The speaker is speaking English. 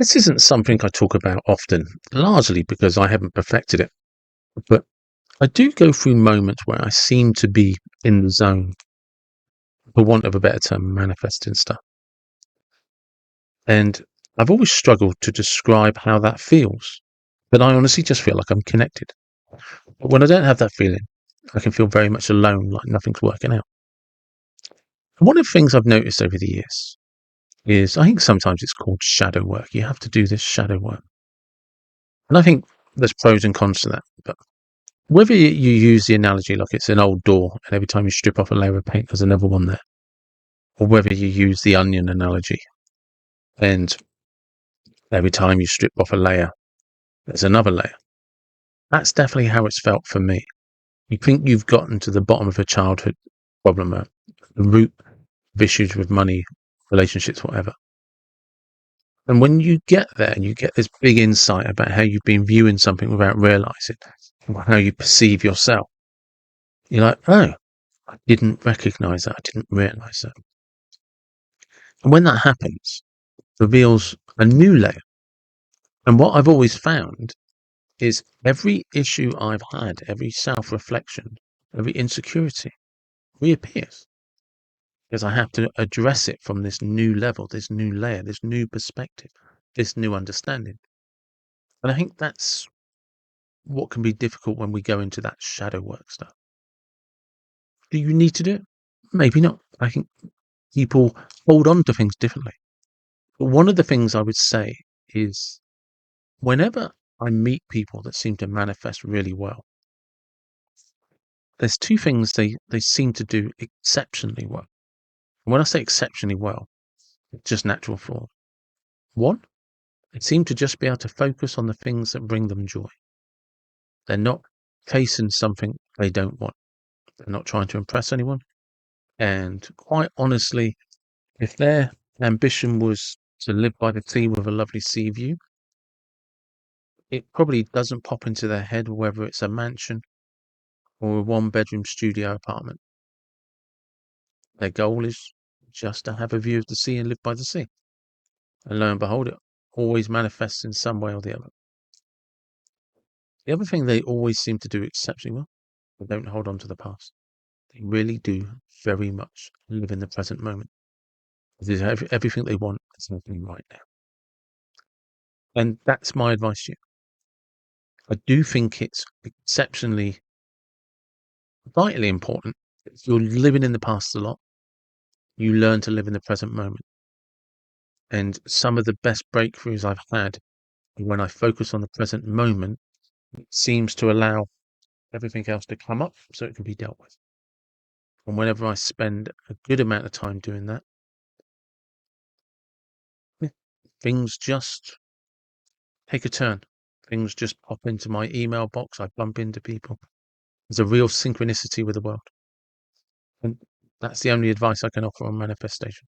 This isn't something I talk about often, largely because I haven't perfected it. But I do go through moments where I seem to be in the zone, for want of a better term, manifesting stuff. And I've always struggled to describe how that feels. But I honestly just feel like I'm connected. But when I don't have that feeling, I can feel very much alone, like nothing's working out. And one of the things I've noticed over the years is I think sometimes it's called shadow work. You have to do this shadow work. And I think there's pros and cons to that. But whether you use the analogy like it's an old door and every time you strip off a layer of paint, there's another one there, or whether you use the onion analogy and every time you strip off a layer, there's another layer. That's definitely how it's felt for me. You think you've gotten to the bottom of a childhood problem, the root of issues with money, relationships, whatever. And when you get there and you get this big insight about how you've been viewing something without realizing, how you perceive yourself, you're like, oh, I didn't recognize that. I didn't realize that. And when that happens, it reveals a new layer. And what I've always found is every issue I've had, every self-reflection, every insecurity reappears because I have to address it from this new level, this new layer, this new perspective, this new understanding. And I think that's what can be difficult when we go into that shadow work stuff. Do you need to do it? Maybe not. I think people hold on to things differently. But one of the things I would say is whenever I meet people that seem to manifest really well, there's two things they seem to do exceptionally well. And when I say exceptionally well, it's just natural flaw. One, they seem to just be able to focus on the things that bring them joy. They're not chasing something they don't want. They're not trying to impress anyone. And quite honestly, if their ambition was to live by the sea with a lovely sea view, it probably doesn't pop into their head whether it's a mansion or a one-bedroom studio apartment. Their goal is just to have a view of the sea and live by the sea. And lo and behold, it always manifests in some way or the other. The other thing they always seem to do exceptionally well, they don't hold on to the past. They really do very much live in the present moment. Everything they want is happening right now. And that's my advice to you. I do think it's exceptionally, vitally important. If you're living in the past a lot, you learn to live in the present moment. And some of the best breakthroughs I've had when I focus on the present moment, it seems to allow everything else to come up so it can be dealt with. And whenever I spend a good amount of time doing that, things just take a turn. Things just pop into my email box. I bump into people. There's a real synchronicity with the world. And that's the only advice I can offer on manifestation.